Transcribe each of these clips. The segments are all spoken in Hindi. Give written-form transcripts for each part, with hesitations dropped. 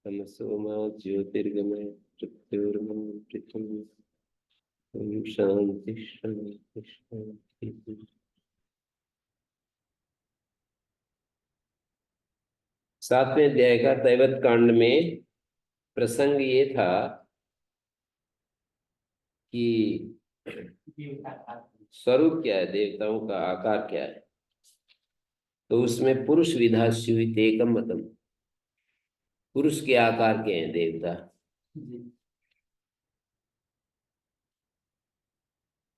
तमसो मा ज्योतिर्गमय मृत्युर्मृत्युम। ओम शांति शांति शांति। सातवें अध्याय का दैवत कांड में प्रसंग ये था कि स्वरूप क्या है, देवताओं का आकार क्या है। तो उसमें पुरुष विधा स्यूत एकम मतम, पुरुष के आकार के हैं देवता।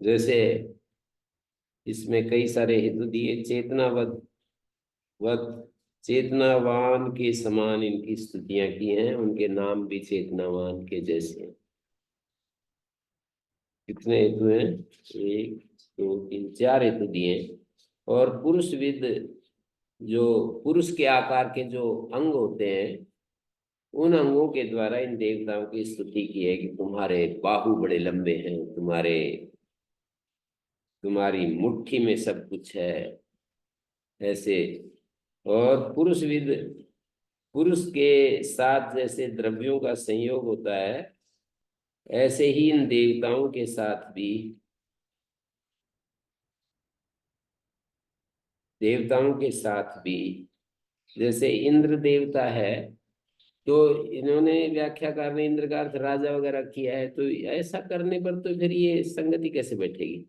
जैसे इसमें कई सारे हेतु दिए। चेतनावद वत, चेतनावान के समान इनकी स्तुतियां की हैं, उनके नाम भी चेतनावान के जैसे हैं। कितने हेतु हैं? एक, दो, तीन, चार हेतु दिए। और पुरुषविद, जो पुरुष के आकार के जो अंग होते हैं, उन अंगों के द्वारा इन देवताओं की स्तुति की है कि तुम्हारे बाहु बड़े लंबे हैं, तुम्हारी मुट्ठी में सब कुछ है, ऐसे। और पुरुषविद, पुरुष के साथ जैसे द्रव्यों का संयोग होता है, ऐसे ही इन देवताओं के साथ भी, जैसे इंद्र देवता है, तो इन्होंने व्याख्याकार ने इंद्र का अर्थ राजा वगैरह किया है। तो ऐसा करने पर तो फिर ये संगति कैसे बैठेगी?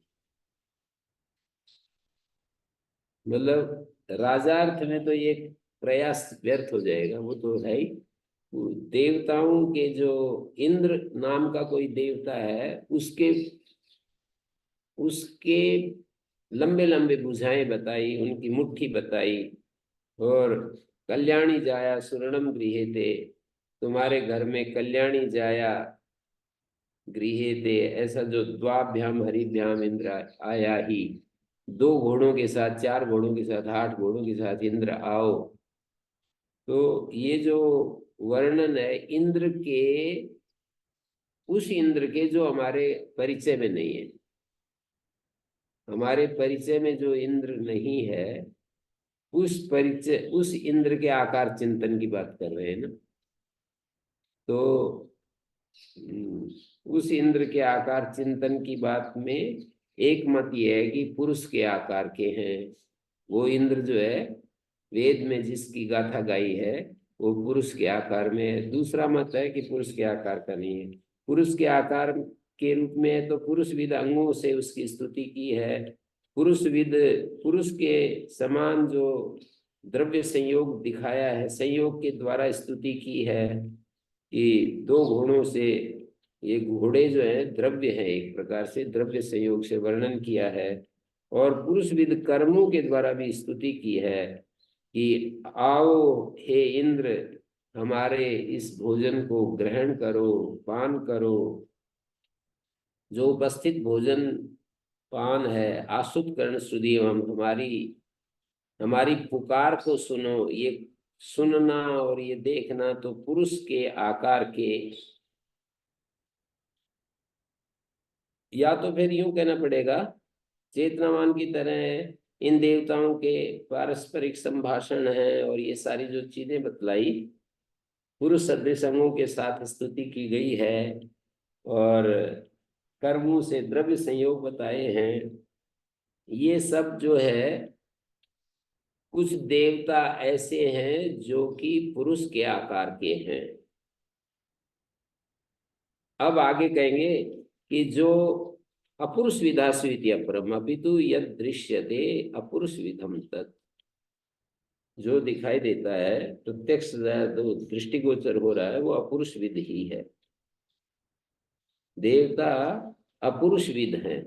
मतलब राजार्थ में तो ये प्रयास व्यर्थ हो जाएगा, वो तो है ही। देवताओं के जो इंद्र नाम का कोई देवता है, उसके उसके लंबे लंबे भुजाएं बताई, उनकी मुट्ठी बताई। और कल्याणी जाया सुवर्णम गृहेते, तुम्हारे घर में कल्याणी जाया गृहेते, ऐसा जो द्वाभ्याम हरिभ्याम इंद्र आया ही, दो घोड़ों के साथ, चार घोड़ों के साथ, आठ घोड़ों के साथ इंद्र आओ। तो ये जो वर्णन है इंद्र के, उस इंद्र के जो हमारे परिचय में नहीं है, हमारे परिचय में जो इंद्र नहीं है, उस इंद्र के आकार चिंतन की बात कर रहे हैं ना। तो उस इंद्र के आकार चिंतन की बात में एक मत ये है कि पुरुष के आकार के हैं वो इंद्र जो है, वेद में जिसकी गाथा गाई है वो पुरुष के आकार में है। दूसरा मत है कि पुरुष के आकार का नहीं है, पुरुष के आकार के रूप में है, तो पुरुष विद अंगों से उसकी स्तुति की है। पुरुष विद, पुरुष के समान जो द्रव्य संयोग दिखाया है, संयोग के द्वारा स्तुति की है कि दो घोड़ों से, ये घोड़े जो है द्रव्य है, एक प्रकार से द्रव्य संयोग से वर्णन किया है। और पुरुष विद कर्मों के द्वारा भी स्तुति की है कि आओ हे इंद्र, हमारे इस भोजन को ग्रहण करो, पान करो। जो उपस्थित भोजन पान है, आसुत कर्ण सुदीवम, हमारी हमारी पुकार को सुनो। ये सुनना और ये देखना तो पुरुष के आकार के, या तो फिर यूं कहना पड़ेगा चेतनावान की तरह है। इन देवताओं के पारस्परिक संभाषण है और ये सारी जो चीजें बतलाई, पुरुष सदृश अंगों के साथ स्तुति की गई है और कर्मों से द्रव्य संयोग बताए हैं। ये सब जो है, कुछ देवता ऐसे हैं जो कि पुरुष के आकार के हैं। अब आगे कहेंगे कि जो अपुरुष विधा स्वीति अपरम अपितु यद दृश्यते अपुरुष विधम तत्, जो दिखाई देता है प्रत्यक्ष जो दृष्टिगोचर हो रहा है वो अपुरुष विद ही है। देवता अपुरुष विद हैं।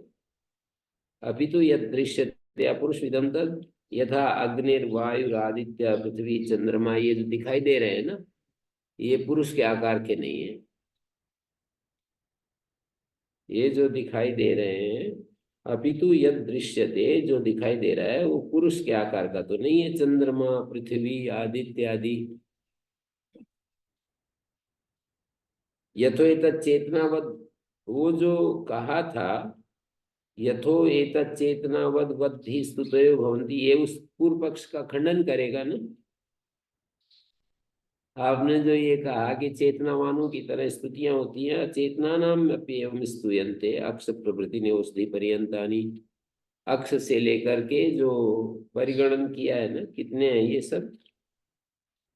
अपितु यद दृश्यते अपुरुष विधम तत् यथा अग्निर्वायु आदित्य पृथ्वी चंद्रमा, ये जो दिखाई दे रहे हैं ना, ये पुरुष के आकार के नहीं है। ये जो दिखाई दे रहे हैं, अपितु यद दृश्यते, जो दिखाई दे रहा है वो पुरुष के आकार का तो नहीं है। चंद्रमा पृथ्वी आदित्य आदि। यथोएतत् चेतनावद, वो जो कहा था यथो एतत् चेतनावद वद्धि स्तुतयो भवन्ति, ये उस पूर्व पक्ष का खंडन करेगा ना। आपने जो ये कहा कि चेतनावानों की तरह स्तुतियां होती हैं, अचेतनानाम अपि एवं स्तूयन्ते अक्ष प्रभृति ने औषधि पर्यंतानि, अक्ष से लेकर के जो परिगणन किया है ना, कितने हैं ये सब,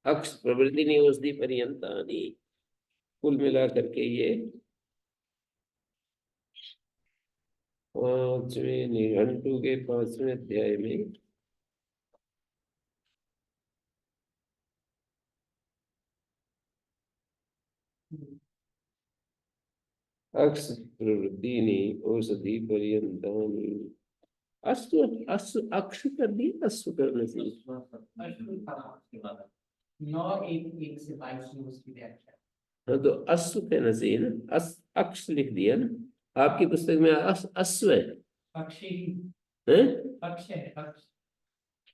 अक्ष प्रवृत्ति ने औषधि पर्यंतानि, कुल मिला करके ये 5वें निघंटु के 5वें अध्याय में अक्ष प्रवृत्ति औषधि पर्यंतानि, अश्व अश्व अक्ष कर दी, अश्व करने से हाँ, तो अश्व कहना चाहिए ना, अक्ष लिख दिया ना आपकी पुस्तक में, अश्व है, पक्षी हैं? पक्ष है, पक्ष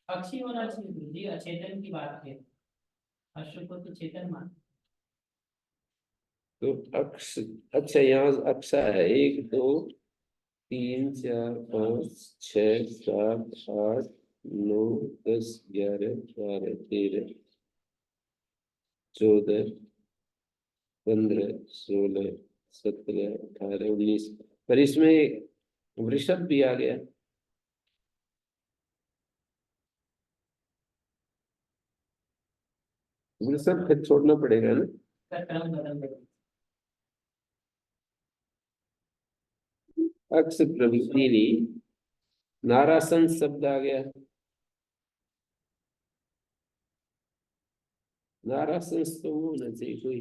पक्षी होना चाहिए जी, अचेतन की बात है, अश्व को तो चेतन मान। तो अक्ष, अच्छा यहाँ अक्षा है, 1 2 3 4 5 6 7 8 9 10 11 12 13 14 15 16 17 18 19, पर इसमें वृषभ भी आ गया। वृषभ फिर छोड़ना पड़ेगा ना। क्रम बदल गया। अक्ष प्रवृत्ति नारासन शब्द आ गया, नारासन तो वो होना चाहिए कोई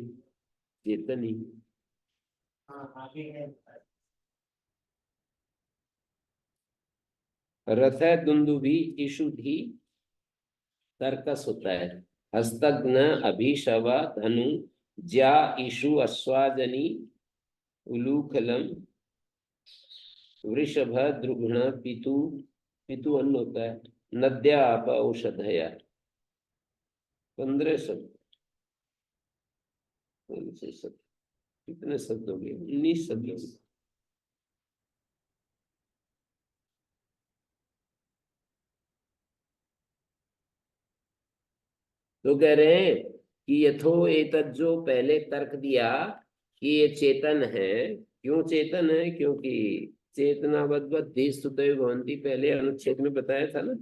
चेतन ही। हाँ आगे है। रथ दुंदुभी इषुधि तर्कस होता है, हस्तघ्न अभिशवा धनु ज्या इषु अश्वाजनी उलूखलम वृषभ द्रुघ्न पितु, पितु अन्न होता है, नद्या आप औषधया, 15 शब्द। कितने शब्द हो गए? 19 शब्द। तो कह रहे हैं कि यथो एतत्, जो पहले तर्क दिया कि ये चेतन है, क्यों चेतन है? क्योंकि चेतनावद्वत् धीः स्तुतयो भवन्ति, पहले अनुच्छेद में बताया था ना,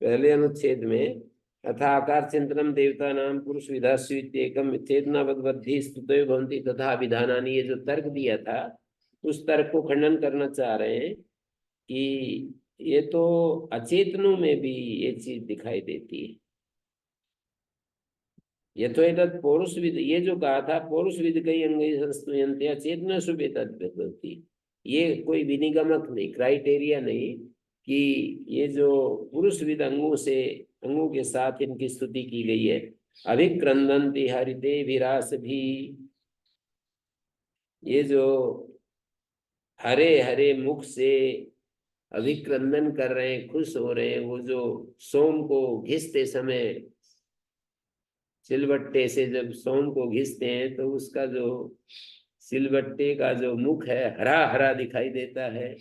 पहले अनुच्छेद में तथा आकार चिंतनम देवता नाम पुरुष विधास्युत्येकम चेतनावद्वत् धीः स्तुतयो भवन्ति तथा विधानानि, ये जो तर्क दिया था उस तर्क को खंडन करना चाह रहे हैं कि ये तो अचेतनों में भी ये चीज दिखाई देती है। ये तो एतत् पौरुषविद, ये जो कहा था पौरुषविद कई अंगै संस्तूयन्ते अचेतनसु एतद्, ये कोई विनिगमक नहीं, क्राइटेरिया नहीं कि ये जो पुरुषविद अंगों से, अंगों के साथ इनकी स्तुति की गई है। अभिक्रंदन्ति हरिते विरास भी, ये जो हरे हरे मुख से अभिक्रंदन कर रहे हैं, खुश हो रहे हैं, वो जो सोम को घिसते समय, सिलबट्टे से जब सोम को घिसते हैं तो उसका जो सिलबट्टे का जो मुख है हरा हरा दिखाई देता है।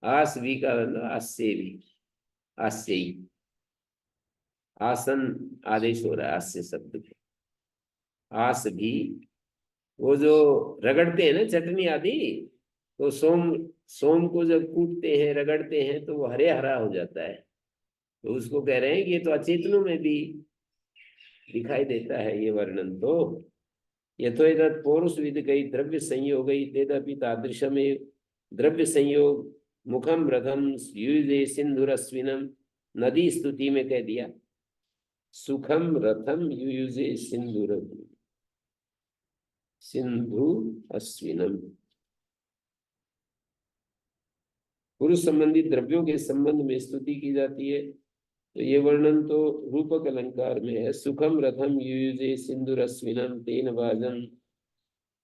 आस भी का मतलब आस्य भी, आस्य ही, आसन आदेश हो रहा है आस्य शब्द पे, आस भी, वो जो रगड़ते हैं ना चटनी आदि, तो सोम, सोम को जब कूटते हैं रगड़ते हैं तो वो हरे हरा हो जाता है। तो उसको कह रहे हैं कि ये तो अचेतनों में भी दिखाई देता है ये वर्णन। तो यथो एतत् पौरुषविद कई द्रव्य संयोग तेदपि तादृशमेव, द्रव्य संयोग मुखम रथम युजे सिंधुरश्विनम, नदी स्तुति में कह दिया सुखम रथम युजे सिंधुर, सिंधु अश्विनम, पुरुष संबंधी द्रव्यों के संबंध में स्तुति की जाती है। तो ये वर्णन तो रूपक अलंकार में है, सुखम रथम युजे सिंधुरश्विनम तेन वाजन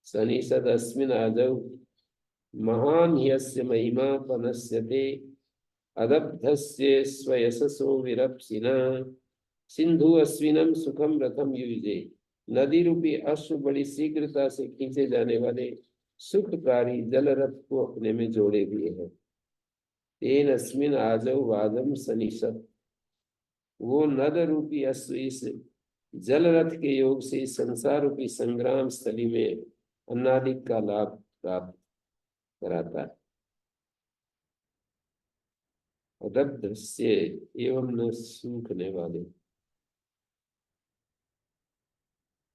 सनिषद अस्मिन् आजौ महान ह्यस्य महिमा पनस्यते अदब्धस्य स्वयशसो विरप्सिना, सिंधु अश्विनम सुखम रथम युजे, नदी रूपी अश्व बड़ी शीघ्रता से खींचे जाने वाले सुखकारी जल रथ को अपने में जोड़े हुए है। तेन अस्मिन आजौ वादम सनिषद, वो नद रूपी अश्व इस जल रथ के योग से संसार रूपी संग्राम स्थली में अन्नादिक का लाभ प्राप्त कराता है। अदब्ध से एवं न सूखने वाले।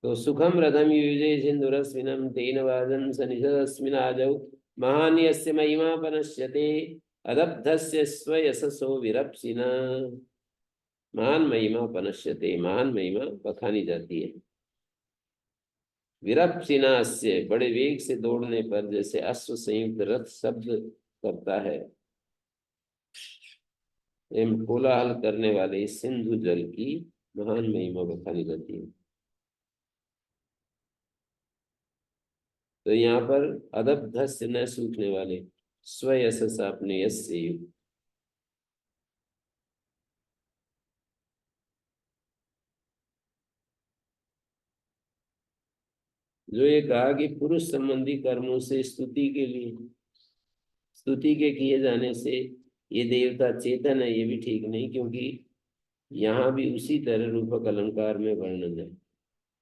तो सुखम रथम युजे सिंधुरस्मिनं तेन वादं सनिषदस्मिन् आजौ महान् यस्य महिमा पनश्यते अदब्धस्य स्वयशसो विरप्सिना। महान महिमा पनश्यते, महान महिमा बखानी जाती है। विरप्सिना से बड़े वेग से दौड़ने पर जैसे अश्व संयुक्त रथ शब्द करता है, एवं कोलाहल करने वाले सिंधु जल की महान महिमा बखानी जाती है। तो यहाँ पर अदब्धस्य न सूखने वाले, स्वयशस अपने यश से युक्त। जो ये कहा कि पुरुष संबंधी कर्मों से स्तुति के लिए, स्तुति के किए जाने से ये देवता चेतन है, ये भी ठीक नहीं, क्योंकि यहाँ भी उसी तरह रूपक अलंकार में वर्णन है।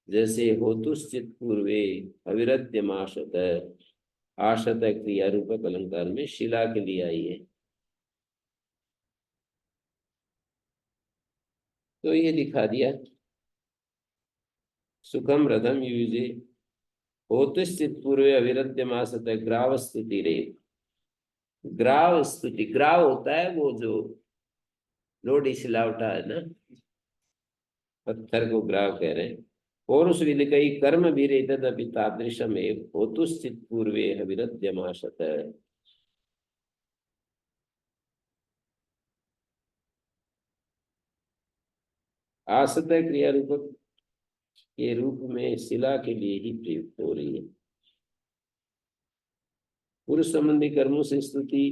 जैसे होतुश्चित पूर्वे अविरद्यमाशत, आशत क्रिया रूपक अलंकार में शिला के लिए आई है। तो ये दिखा दिया सुखम रथम युजे होतुश्चित पूर्वे अविरद्यमाशत ग्राव स्तुति रे। ग्राव स्तुति, ग्राव होता है वो जो लोडी सिलावटा है ना, पत्थर को ग्राव कह रहे हैं। पौरुष विलिकई कर्म भी तदपि तादृशम होतुश्चित पूर्वे अविरद्यमाशत। आसत क्रिया रूपक के रूप में शिला के लिए ही प्रयुक्त हो रही है। पुरुष संबंधी कर्मों से स्तुति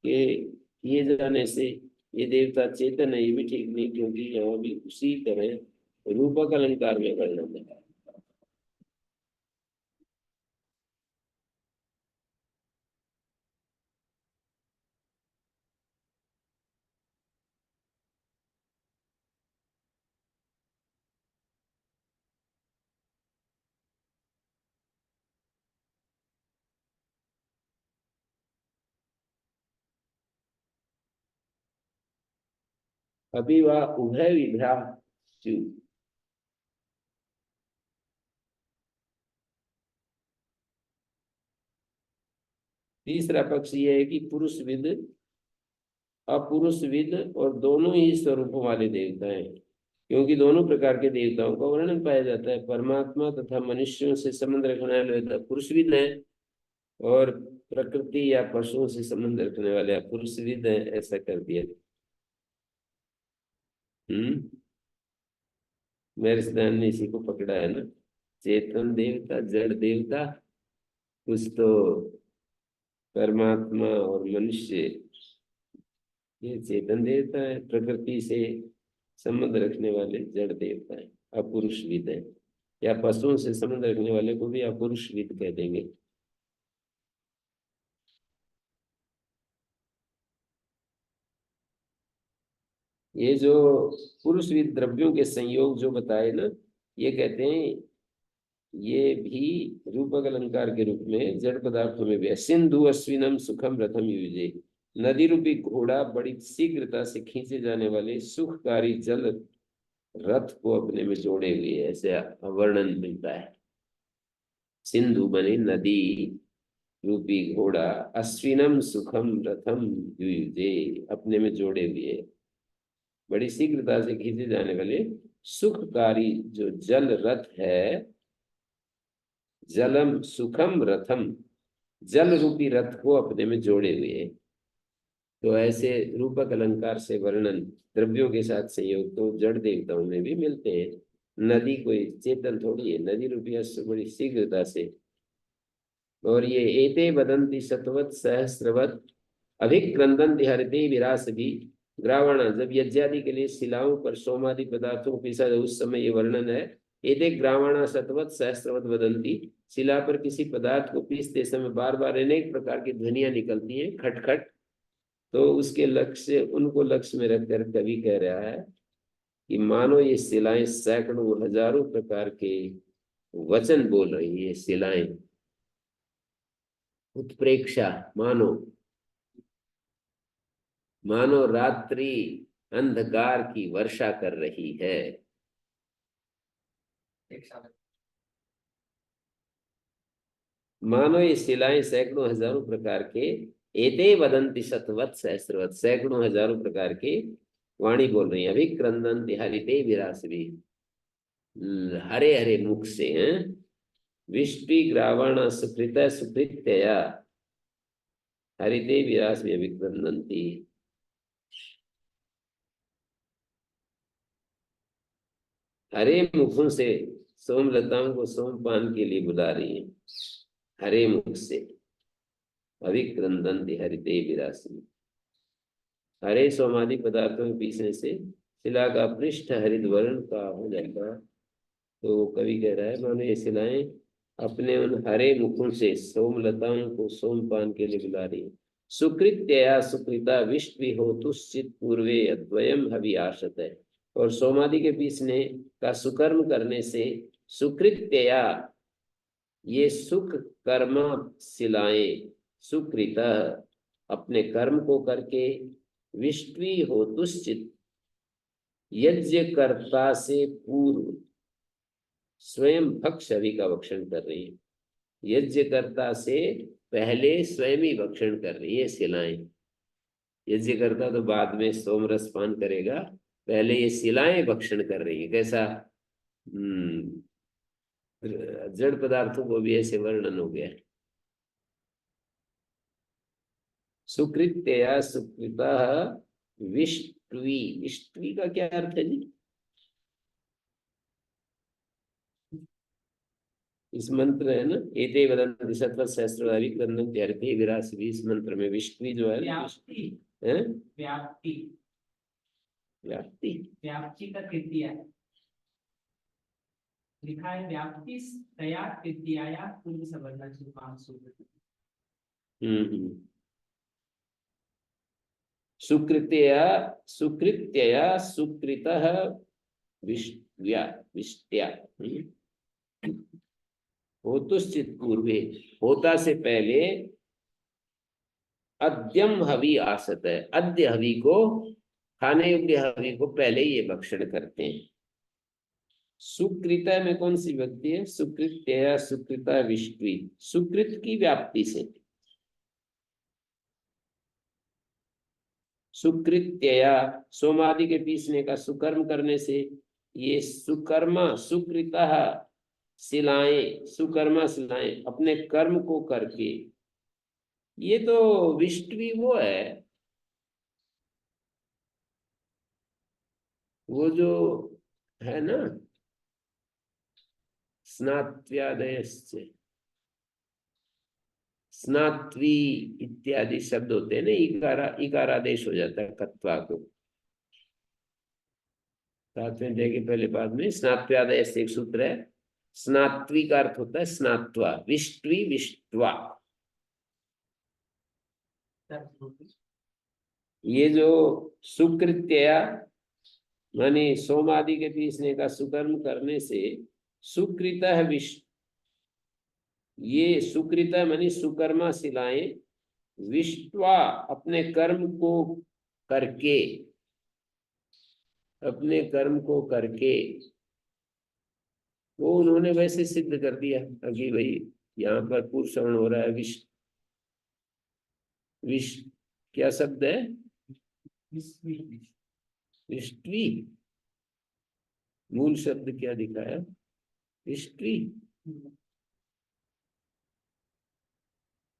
के किए जाने से ये देवता चेतन है, ये भी ठीक नहीं, क्योंकि यहाँ भी उसी तरह रूपक अलंकार में वर्णन है। अभी वह उभय विभ्रा तीसरा पक्ष यह है कि पुरुष विद अपुरुष विद और दोनों ही स्वरूपों वाले देवता हैं, क्योंकि दोनों प्रकार के देवताओं का वर्णन पाया जाता है। परमात्मा तथा मनुष्यों से संबंध रखने वाले पुरुषविद है, और प्रकृति या पशुओं से संबंध रखने वाले पुरुषविद है, ऐसा कर दिया। मेरे सिद्धांत ने इसी को पकड़ा है ना, चेतन देवता, जड़ देवता, कुछ तो परमात्मा और मनुष्य ये चेतन देवता है, प्रकृति से संबंध रखने वाले जड़ देवता है, अपुरुषविद है। या पशुओं से संबंध रखने वाले को भी अपुरुषविद कह देंगे। ये जो पुरुषविद द्रव्यों के संयोग जो बताए ना, ये कहते हैं ये भी रूपक अलंकार के रूप में जड़ पदार्थों में भी है। सिंधु अश्विनम सुखम रथम युजे, नदी रूपी घोड़ा बड़ी शीघ्रता से खींचे जाने वाले सुखकारी जल रथ को अपने में जोड़े हुए, ऐसे वर्णन मिलता है। सिंधु बने नदी रूपी घोड़ा, अश्विनम सुखम रथम युजे अपने में जोड़े हुए, बड़ी शीघ्रता से खींचे जाने वाले सुखकारी जो जल रथ है। जलम सुखम रथम, जल रूपी रथ को अपने में जोड़े हुए। तो ऐसे रूपक अलंकार से वर्णन द्रव्यों के साथ संयोग तो जड़ देवताओं में भी मिलते हैं। नदी कोई चेतन थोड़ी है, नदी रूपी अश्व बड़ी शीघ्रता से। और ये एते वदंती शतवत सहस्रवत अभिक्रंदंति हरते विरास भी ग्रावण, जब यज्ञादि के लिए शिलाओं पर सोमादि पदार्थों के साथ उस समय ये वर्णन है एते ग्रावाणा शतवत सहस्रवत वदंती। शिला पर किसी पदार्थ को पीसते समय बार बार अनेक प्रकार की ध्वनियां निकलती हैं, खटखट। तो उसके लक्ष्य, उनको लक्ष्य में रखकर कवि कह रहा है कि मानो ये शिलाएं सैकड़ों हजारों प्रकार के वचन बोल रही है। शिलाएं उत्प्रेक्षा, मानो मानो रात्रि अंधकार की वर्षा कर रही है। मानो ये शिलाएं सैकड़ों हजारों प्रकार के, एते वदंति शतवत सहस्रवत, सैकड़ों हजारों प्रकार के वाणी बोल रही है। अभिक्रंदन्ति हरिते विरासवी, हरे हरे मुख से हैं। विष्टि ग्रावण सुकृत सुकृत्या, हरिते विरासवी अभिक्रंदन्ति। हरे मुखों से सोमलताओं को सोमपान के लिए बुला रही है, हरे मुख से। अभिक्रंदन्ति हरिते विरासवी, हरे सोमादि पदार्थों के पीसने से शिला का पृष्ठ हरित वर्ण का हो जाता है। तो कवि कह रहा है मानो ये शिलाएं अपने उन हरे मुखों से सोमलताओं को सोमपान के लिए बुला रही है। सुकृत्या सुकृता विष्टि हो तुश्चित पूर्वे अद्वयम हवि आशत है। और सोमादि के पीसने का सुकर्म करने से सुकृत्या, ये सुख कर्म शिलाएं, सुकृत अपने कर्म को करके, विष्टि हो तुश्चित यज्ञ कर्ता से पूर्व, स्वयं भक्ष अभी का भक्षण कर रही है। यज्ञकर्ता से पहले स्वयं ही भक्षण कर रही है शिलाएं। यज्ञकर्ता तो बाद में सोमरस पान करेगा, पहले ये शिलाएं भक्षण कर रही है। कैसा? जड़ पदार्थों को भी ऐसे वर्णन हो गया है। सुकृत्या सुकृता विष्टवी, विष्टवी का क्या अर्थ है जी? इस मंत्र है ना, एते वदन्ति शतवत् सहस्रवारी क्रंदन्ति हरिते विरासवी। इस मंत्र में विष्टवी जो है, व्याप्ति है व्याप्ति व्याप्ति, व्याप्ति का तृतीया है, लिखा है व्याप्ति तया तृतीया पूर्व सवर्णा सूत्र। सुकृत्या सुकृत्या सुकृतः विष्ट्या विष्ट्या, होतुश्चित पूर्वे, होता से पहले, अद्यम हवि आसत है, अद्य हवि को, खाने योग्य हवि को पहले ये भक्षण करते हैं। सुकृत में कौन सी व्यक्ति है? सुकृत्या सुकृता विष्टि, सुकृत की व्याप्ति से। सुकृत्या सोमादि के पीसने का सुकर्म करने से, ये सुकर्मा सुकृता शिलाएं, सुकर्मा शिलाएं अपने कर्म को करके। ये तो विष्टवी वो है, वो जो है ना, स्नात्व्यादयश्च, स्नात्वी इत्यादि शब्द होते हैं ना, इकारादेश हो जाता है कत्वा को। सातवें अध्याय के पहले पाद में स्नात्व्यादय से एक सूत्र है, स्नात्वी का अर्थ होता है स्नात्वा, विष्टवी विष्टवा। ये जो सुकृत्या माने सोमादि के पीसने का सुकर्म करने से, सुकृत विष्ट, ये सुकृत मानी सुकर्मा शिलाएं, विष्टवा अपने कर्म को करके, अपने कर्म को करके, वो उन्होंने वैसे सिद्ध कर दिया कि भाई यहाँ पर पुरुषवर्ण हो रहा है। विष, विष क्या शब्द है? विष्टवी, मूल शब्द क्या दिखाया? विष्टवी।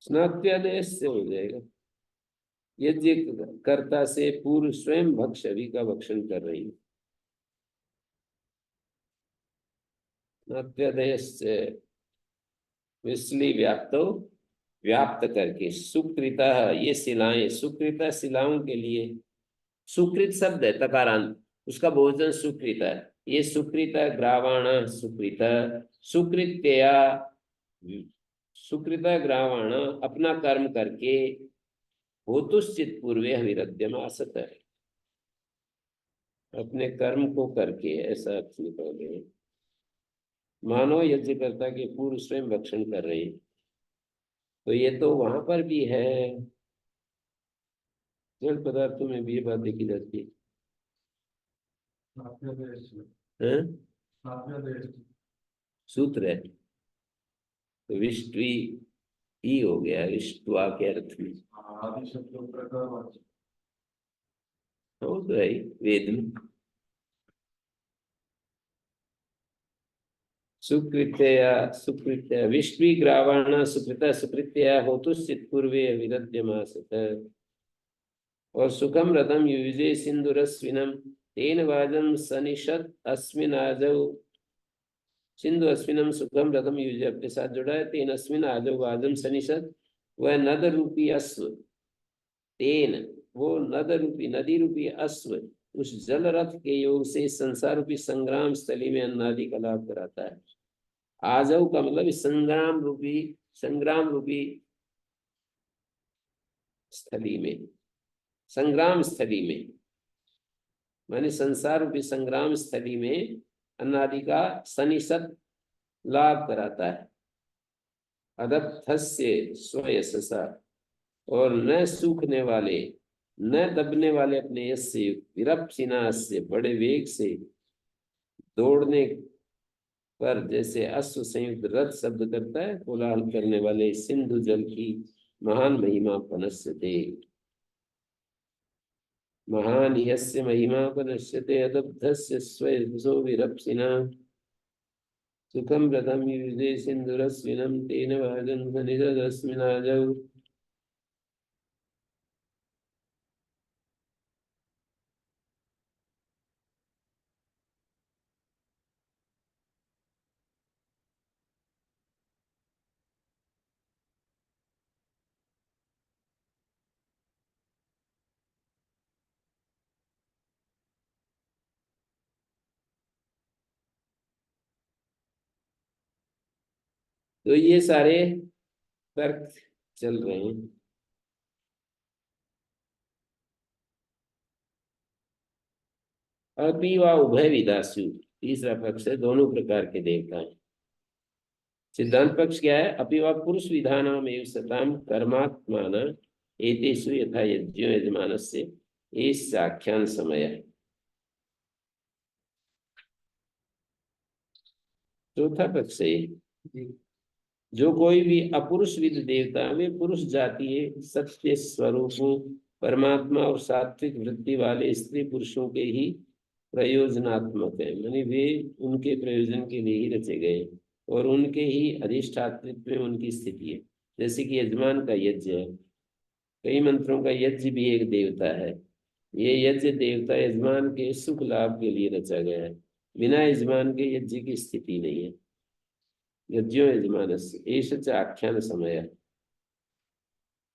स्नात्यादेश से हो जाएगा। यज्ञ कर्ता से पूर्व स्वयं भक्ष अभी का भक्षण कर रही है। स्नात्यादेश से विस्ली व्याप्तो, व्याप्त करके। सुकृता, ये शिलाएं, सुकृता शिलाओं के लिए, सुकृत शब्द है तकारांत, उसका बहुवचन सुकृत है। ये सुकृत ग्रावाण सुकृत सुकृत्या सुकृत ग्रावाण अपना कर्म करके होतुश्चित पूर्वे विरद्यम आसत है, अपने कर्म को करके ऐसा अर्थ निकाले। मानो यज्ञकर्ता के पूर्व स्वयं भक्षण कर रहे हैं, तो ये तो वहां पर भी है, जल पदार्थों में भी ये बात देखी जाती है। सूत्र है तो विष्टवी ही हो गया, विष्टवा के अर्थ में वो तो है वेद में। सुकृत्या सुकृत्या विष्टवी ग्रावाण सुकृता सुकृत्या होतुश्चित पूर्वे विदध्यमासत और सुखम रथम युजे सिंधुरस्विनम तेन वाजम सनिषद अस्मिन आजौ। सिंधु अस्मिनम सुखम रथम युजे अपने साथ जुड़ा है, तेन अस्मिन आजौ वाजम सनिषद, वह नद रूपी अश्व, तेन वो नद रूपी नदी रूपी अश्व उस जल रथ के योग से संसार रूपी संग्राम स्थली में अन्नादि का लाभ कराता है। आजव का मतलब संग्राम रूपी स्थली में, संग्राम स्थली में माने संसार रूपी संग्राम स्थली में अन्नादि का सनिषद लाभ कराता है। अदत्थस्य स्वयशसा और न सूखने वाले न दबने वाले अपने यश से विरप्सिना से बड़े वेग से दौड़ने पर जैसे अश्व संयुक्त रथ शब्द करता है, कोलाहल करने वाले सिंधु जल की महान महिमा पनश्यते। महान यस्य महिमा पनश्यते अदब्धस्य स्वयंसो विरप्सिना सुखम रथम युजे सिंधुरस्विनम तेन वाजन सनिषदस्मिनाजौ। तो ये सारे तर्क चल रहे हैं। अपि वा उभय विदासु, तीसरा पक्ष है, दोनों प्रकार के देवता हैं। सिद्धांत पक्ष क्या है? अपि वा पुरुष विधानाम एव सताम कर्मात्मान एतेषु यथा यज्ञो यजमानस्य एष आख्यान समय है। चौथा पक्ष है जो कोई भी अपुरुष विद देवता वे पुरुष जातीय सत्य स्वरूपों परमात्मा और सात्विक वृत्ति वाले स्त्री पुरुषों के ही प्रयोजनात्मक है, मानी वे उनके प्रयोजन के लिए ही रचे गए और उनके ही अधिष्ठातृत्व में उनकी स्थिति है। जैसे कि यजमान का यज्ञ है, कई मंत्रों का यज्ञ भी एक देवता है। ये यज्ञ देवता यजमान के सुख लाभ के लिए रचा गया है, बिना यजमान के यज्ञ की स्थिति नहीं है। यज्ञो यजमानस्य एष च आख्यान समय।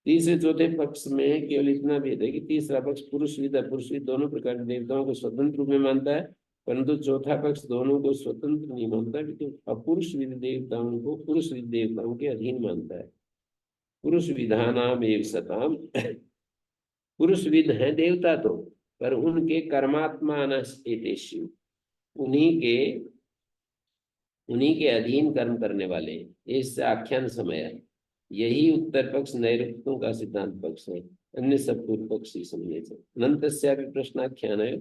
तीसरे चौथे पक्ष में केवल इतना भेद है कि तीसरा पक्ष पुरुषविद अपुरुषविद दोनों प्रकार के देवताओं को स्वतंत्र रूप में मानता है, परंतु चौथा पक्ष दोनों को स्वतंत्र नहीं मानता, क्योंकि अपुरुषविद देवताओं को पुरुषविद देवताओं के अधीन मानता है। पुरुष विधानाम एव सताम, पुरुषविद है देवता तो, पर उनके कर्मात्मान एतेषु, उन्हीं के अधीन कर्म करने वाले, इस आख्यान समय है। यही उत्तर पक्ष नैरुक्तों का सिद्धांत पक्ष है, अन्य सब पूर्व पक्ष ही समझे थे। अनंतस्यापि प्रश्नाख्यान है,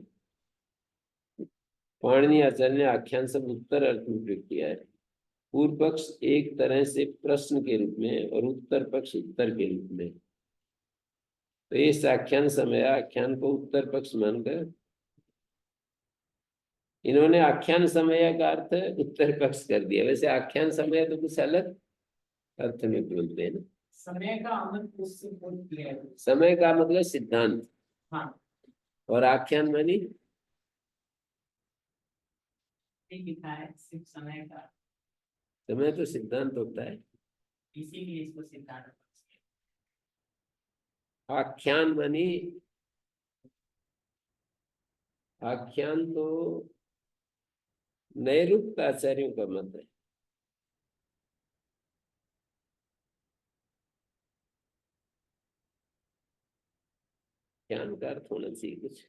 पाणिनि आचार्य ने आख्यान सब उत्तर अर्थ में प्रयोग किया है। पूर्व पक्ष एक तरह से प्रश्न के रूप में और उत्तर पक्ष उत्तर के रूप में। तो इस आख्यान समय आख्यान को उत्तर पक्ष मानकर इन्होंने आख्यान समय का अर्थ उत्तर पक्ष कर दिया। वैसे आख्यान समय तो कुछ अलग अर्थ में बोलते हैं ना। समय का मतलब उससे बहुत क्लियर है। समय का मतलब सिद्धांत, हाँ, और आख्यान मानी लिखा है सिर्फ समय का, समय तो सिद्धांत होता है, इसीलिए इसको सिद्धांत। आख्यान मानी आख्यान तो नैरुक्त आचार्यों का मत है। ज्ञान का अर्थ होना चाहिए कुछ।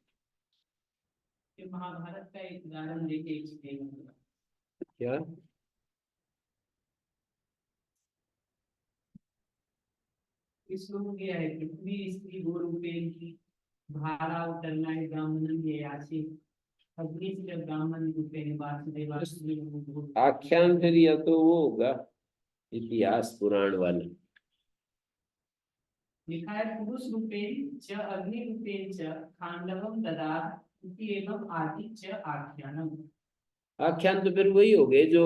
ये महाभारत का एक उदाहरण देके एक्सप्लेन होगा। क्या? इसमें ये है पृथ्वी स्त्री गो रूपेण की भारा उतरना है ब्राह्मण ये याची अग्नि से जब ब्राह्मण रूपेण वासुदेव आख्यान फिर या तो वो होगा इतिहास पुराण वाला। लिखा है पुरुष रूपेण च अग्नि रूपेण च खांडवम ददात इति एवं आदि च आख्यानम। आख्यान तो फिर वही हो गए जो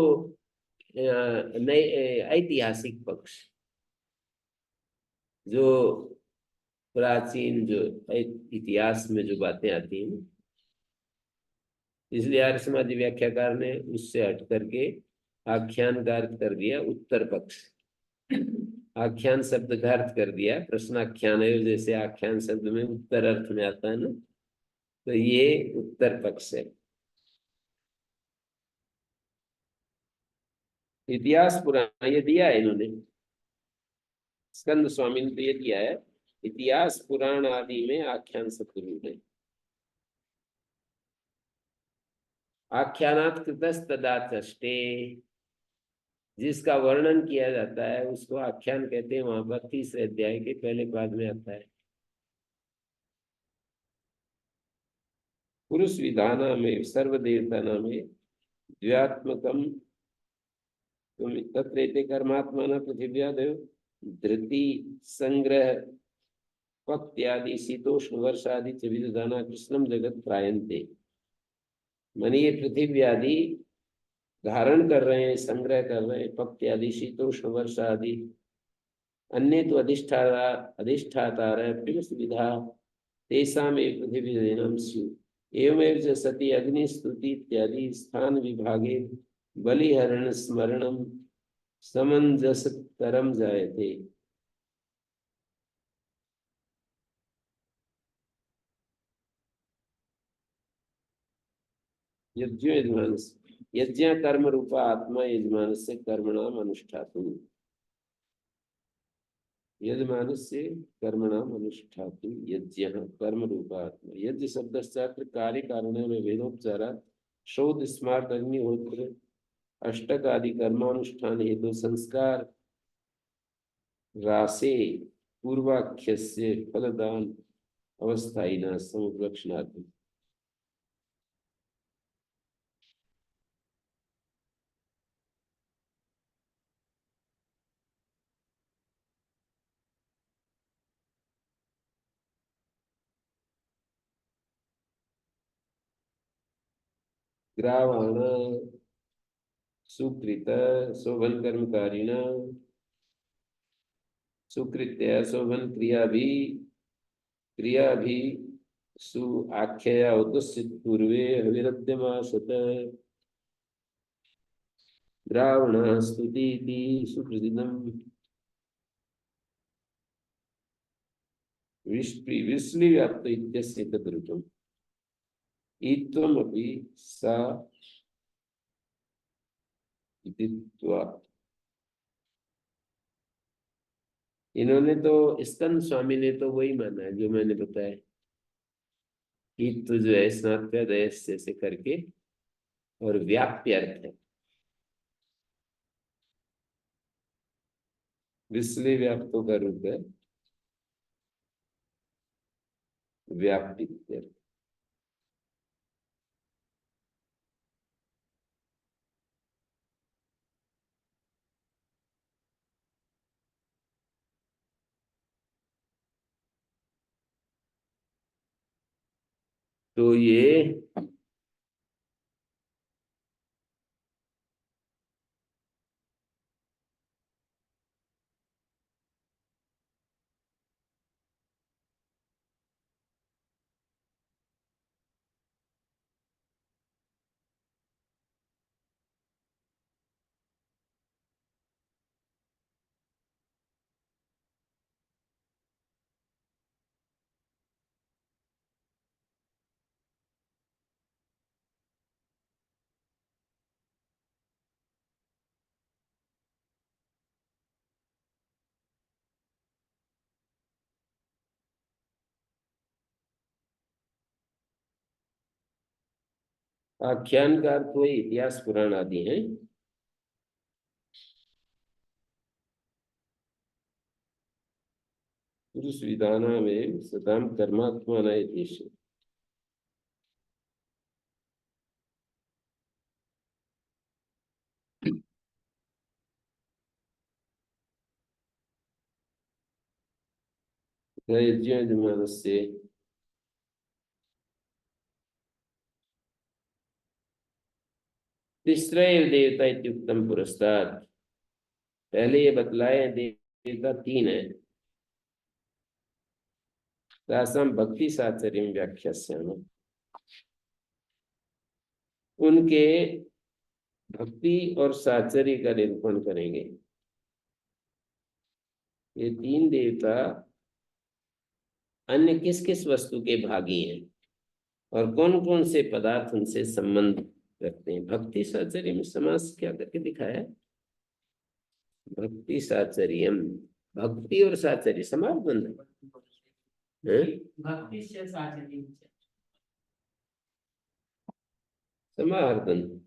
नए ऐतिहासिक पक्ष, जो प्राचीन जो इतिहास में जो बातें आती हैं। इसलिए आर्य समाजी व्याख्याकार ने उससे हट करके आख्यान का अर्थ कर दिया उत्तर पक्ष। आख्यान शब्द का अर्थ कर दिया प्रश्नाख्यान है, जैसे आख्यान शब्द में उत्तर अर्थ में आता है ना, तो ये उत्तर पक्ष है। इतिहास पुराण ये दिया है इन्होंने, स्कंद स्वामी ने तो ये दिया है, इतिहास पुराण आदि में आख्यान शब्द रूप है। आख्यानात् कृतस्तदा चष्टे, जिसका वर्णन किया जाता है उसको आख्यान कहते हैं। वहां पर 30 अध्याय के पहले पाद में आता है। पुरुष विधाना में सर्वदेवता में द्व्यात्मकम तत्रेते कर्मात्मा न पृथिव्यादेव धृति संग्रह पक्त्यादि शीतोष्ण वर्षादि च विदधाना कृष्णम जगत प्रायन्ते। मानी ये पृथ्वी आदि धारण कर रहे हैं, संग्रह कर रहे हैं, पक्त्यादि शीतोष्ण वर्षा आदि, अन्य तो अधिष्ठाता अधिष्ठाता पुरुष विधा तेषामेव पृथ्वीजनम स्यु एवमेव च सति अग्निस्तुति इत्यादि स्थान विभागे बलिहरण स्मरणम समंजसतरम जायते। यज्ञो यजमान यज्ञ कर्म रूपा आत्मा यजमान से कर्मणाम अनुष्ठातुम, यजमान से कर्मणाम अनुष्ठातुम यज्ञ कर्म रूपा आत्मा। यज्ञ शब्दश्चात्र कार्य कारण में वेदोपचारा शोध स्मार्ट अग्निहोत्र अष्टक आदि कर्मानुष्ठान हेतु संस्कार रासे पूर्वाख्य से फलदान अवस्थाई न समुपलक्षणार्थम। ग्रावाण सुकृत शोभन कर्मकारिण सुकृत्य शोभन क्रिया भी सु आख्या उदस्य पूर्वे अविरद्यमासत द्रावण स्तुति सुप्रसिद्धम विश्ली व्याप्त इत्यस्य तद्रूपम् ईत्वमपि सा इति त्वा। इन्होंने तो स्कंद स्वामी ने तो वही माना है जो मैंने बताया, ईत तो जो है स्नात्य से करके और व्याप्य अर्थ है, विश्ली व्याप्तों का रूप है व्याप्ति। तो ये आख्यान का अर्थ वही इतिहास पुराण आदि हैं। पुरुष विधाना में सदाम कर्मात्मा देश। यज्ञमानस्य तिस्रैव देवता इत्युक्तम पुरस्तात्। पहले ये बतलाए देवता तीन है। तासाम भक्ति साचर्यम व्याख्यास्याम। उनके भक्ति और साचर्य का निरूपण करेंगे। ये तीन देवता अन्य किस किस वस्तु के भागी हैं और कौन कौन से पदार्थ उनसे संबंध रखते हैं। भक्ति साचर्य में समास क्या करके दिखाया है। भक्ति साचर्यम, भक्ति और साचर्य समार्बंध है। भक्ति से साचर्य समार्बंध।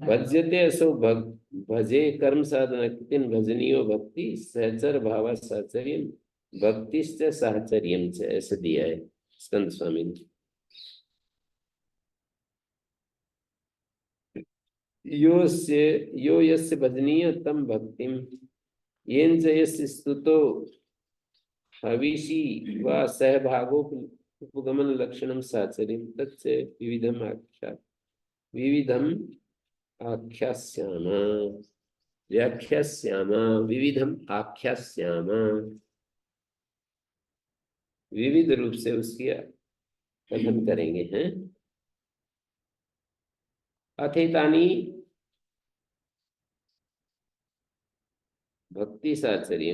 भज्यते असो भजे कर्म साधना कितिन भजनीयो भक्ति सहचर भाव साचर्य भक्तिश्च साहचर्यम च, ऐसे दिया है स्कंद स्वामी ने। यो यस्य भजनीय तम भक्तिम येन च यस्य स्तुतो हविषि वा सहभागो उपगमन लक्षणम साचर्यम तच्च विविधम आख्यास्याम व्याख्यास्याम विविधम आख्यास्याम। विविध रूप से उसकी कथन करेंगे हैं। अथेतानी भक्ति साचर्य